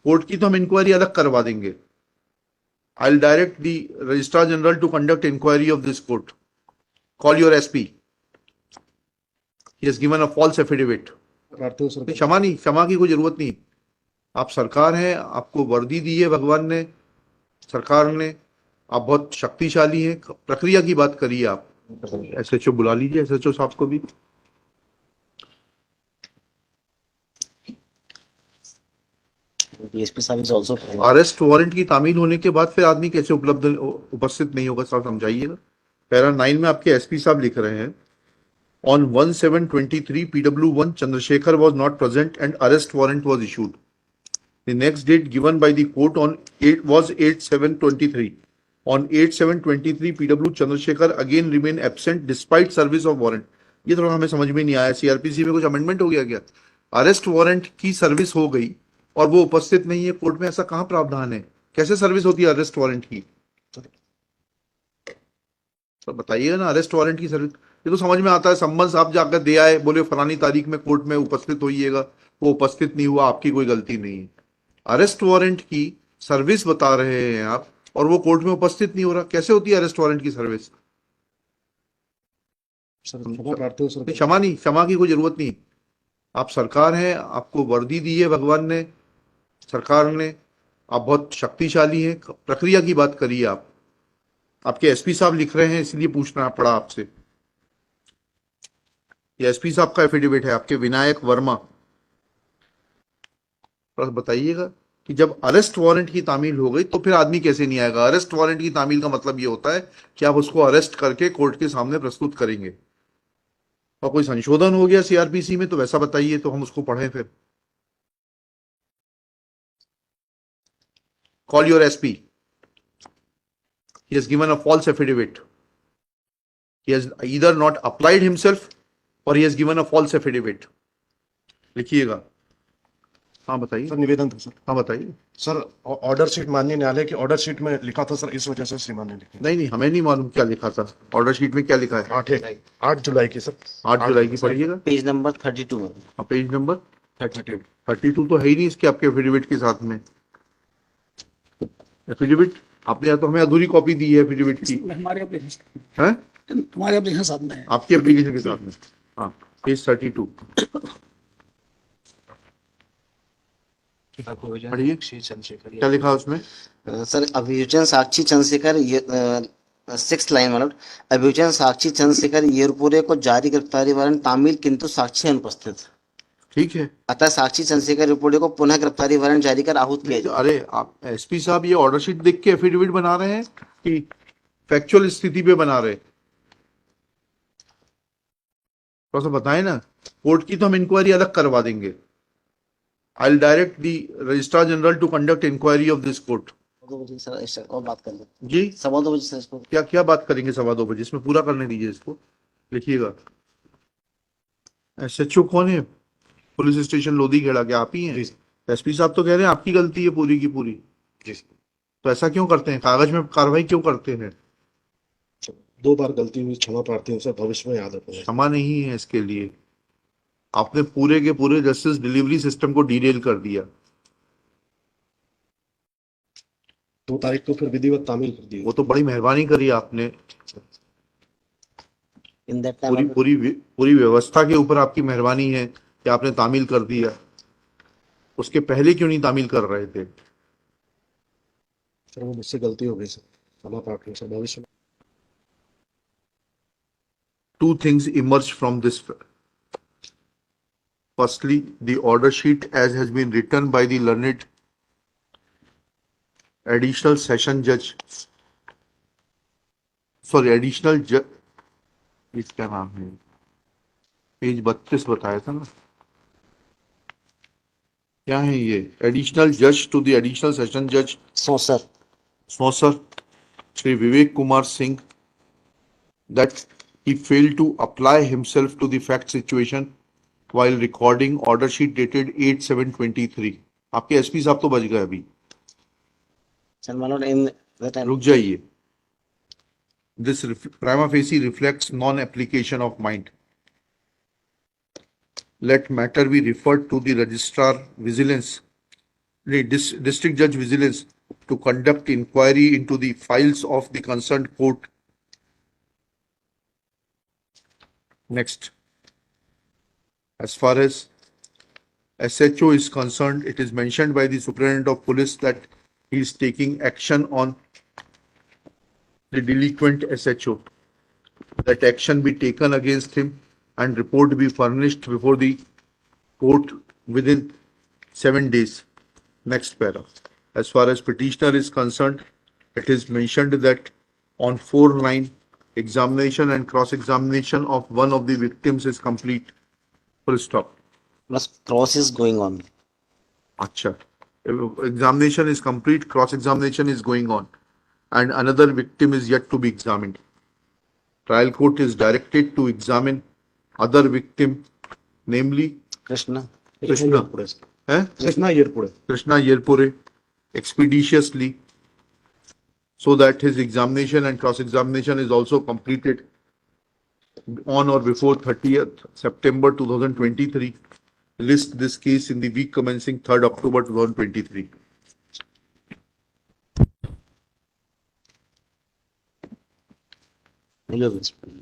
Court की तो हम इंक्वायरी अलग करवा देंगे। I will direct the registrar general to conduct inquiry of this court. Call your SP. He has given a false affidavit. क्षमा नहीं, क्षमा की कोई जरूरत नहीं। आप सरकार हैं, आपको वर्दी दी है भगवान ने, सरकार ने, आप बहुत शक्तिशाली हैं। प्रक्रिया की बात करिए आप। एसएचओ बुला लीजिए, एसएचओ साहब को भी। डीएसपी साहब इज आल्सो अरेस्ट वारंट की तामील होने के बाद फिर आदमी कैसे उपस्थित नहीं होगा, साहब समझाइएगा। पैरा 9 में आपके एसपी साहब लिख रहे हैं, on 1723 PW1 Chandrasekhar was not present and arrest warrant was issued. The next date given by the court on 8/7/23. On 8/7/23 PW Chandrasekhar again remain absent despite service of warrant. ये थोड़ा हमें समझ में नहीं आया, सीआरपीसी में कुछ अमेंडमेंट हो गया क्या? अरेस्ट वारंट की सर्विस हो गई और वो उपस्थित नहीं है कोर्ट में, ऐसा कहां प्रावधान है? कैसे सर्विस होती है अरेस्ट वारंट की? तो बताइएगा ना, अरेस्ट वारंट की सर्विस ये तो समझ में आता है। सम्मन आप जाकर दे आए, बोले फलानी तारीख में कोर्ट में उपस्थित होइएगा, वो उपस्थित नहीं हुआ, आपकी कोई गलती नहीं है। अरेस्ट वारंट की सर्विस बता रहे हैं आप और वो कोर्ट में उपस्थित नहीं हो रहा, कैसे होती है अरेस्ट वारंट की सर्विस? क्षमा नहीं, क्षमा की कोई जरूरत नहीं। आप सरकार हैं, आपको वर्दी दी है भगवान ने, सरकार ने, आप बहुत शक्तिशाली हैं। प्रक्रिया की बात करिए आप। आपके एसपी साहब लिख रहे हैं, इसलिए पूछना पड़ा आपसे। ये एसपी साहब का एफिडेविट है, आपके विनायक वर्मा। बस बताइएगा कि जब अरेस्ट वारंट की तामील हो गई तो फिर आदमी कैसे नहीं आएगा? अरेस्ट वारंट की तामील का मतलब ये होता है कि आप उसको अरेस्ट करके कोर्ट के सामने प्रस्तुत करेंगे। और कोई संशोधन हो गया सीआरपीसी में तो वैसा बताइए, तो हम उसको पढ़ें फिर। Call your SP. He has given a false affidavit. He has either not applied himself or he has given a false affidavit. लिखिएगा। हाँ बताइए सर, निवेदन था सर। हाँ बताइए सर, ऑर्डर शीट माननीय न्यायालय की ऑर्डर शीट में लिखा था सर, इस वजह से श्रीमान ने लिखी। नहीं नहीं, हमें नहीं मालूम क्या लिखा था ऑर्डर शीट में, क्या लिखा है? 8 जुलाई की सर। 8 जुलाई की पढ़िएगा, पेज नंबर 32 में। हाँ पेज नंबर 32। 32 तो है ही नहीं इसके आपके एफिडेविट के साथ में। एफिडेविट आपने या तो हमें अधूरी कॉपी दी है एफिडेविट की, हमारे एप्लीकेशन है तुम्हारे एप्लीकेशन साथ में है। आपकी एप्लीकेशन के साथ में। हाँ पेज 32 पढ़िए, क्या लिखा उसमें? सर, अभियोजन साक्षी चंद्रशेखर 6 लाइन मतलब, अभियोजन साक्षी चंद्रशेखर येरपुरे को जारी गिरफ्तारी वारंट तामील किंतु साक्षी अनुपस्थित। ठीक है, अतः साक्षी चंद्रशेखर येरपुरे को पुनः गिरफ्तारी वारंट जारी कर आहूत किया जाए। अरे आप एसपी साहब ये ऑर्डर शीट देख के एफिडेविट बना रहे हैं कि फैक्चुअल स्थिति पे बना रहे? थोड़ा सा बताएं ना। कोर्ट की तो हम इंक्वायरी अलग करवा देंगे। I will direct the registrar general to conduct inquiry of this court. 2 बजे सर इस और बात कर लें जी, 2:15 बजे सर इसको। क्या क्या बात करेंगे 2:15 बजे? इसमें पूरा करने दीजिए इसको, लिखिएगा। एसएचओ कौन है? पुलिस स्टेशन लोधीखेड़ा, क्या आप ही हैं? एसपी साहब तो कह रहे हैं आपकी गलती है पूरी की पूरी। जी तो ऐसा क्यों करते हैं, कागज में कार्रवाई क्यों करते हैं? 2 बार गलती हुई, क्षमा प्रार्थी हूँ सर, भविष्य में याद रखूंगा। क्षमा नहीं है इसके लिए। आपने पूरे के पूरे जस्टिस डिलीवरी सिस्टम को डीरेल कर दिया। 2 तारीख को फिर विधिवत तामील कर दी। वो तो बड़ी मेहरबानी करी आपने, इन दैट पूरी टाइम पूरी पूरी व्यवस्था के ऊपर आपकी मेहरबानी है कि आपने तामील कर दिया। उसके पहले क्यों नहीं तामील कर रहे थे? सर, वो मुझसे गलती हो गई सर, क्षमा प्रार्थी हूँ सर, भविष्य में। Two things emerge from this. Firstly, the order sheet as has been written by the learned additional session judge, additional judge, इसका नाम है, पेज 32 बताया था ना, क्या है ये? एडिशनल जज टू द एडिशनल सेशन जज Saucer Shri Vivek Kumar Singh that he failed to apply himself to the fact situation while recording order sheet dated 8/7/23. आपके एसपी साहब तो बच गए अभी, सर मानो इन दैट टाइम रुक जाइए। This prima facie reflects non-application of mind. Let matter be referred to the registrar vigilance the district judge vigilance to conduct inquiry into the files of the concerned court. Next, as far as SHO is concerned, it is mentioned by the superintendent of police that he is taking action on the delinquent SHO. That action be taken against him and report be furnished before the court within 7 days. Next para. As far as petitioner is concerned, it is mentioned that on 4/9, examination and cross-examination of one of the victims is complete. Full stop. Plus cross is going on. Acha. Examination is complete, cross-examination is going on, and another victim is yet to be examined. Trial court is directed to examine other victim, namely Krishna. Krishna. Eh? Krishna येरपुड़े Krishna Yerpure expeditiously so that his examination and cross-examination is also completed on or before 30th September 2023. List this case in the week commencing 3rd October 2023. Hello, Mr.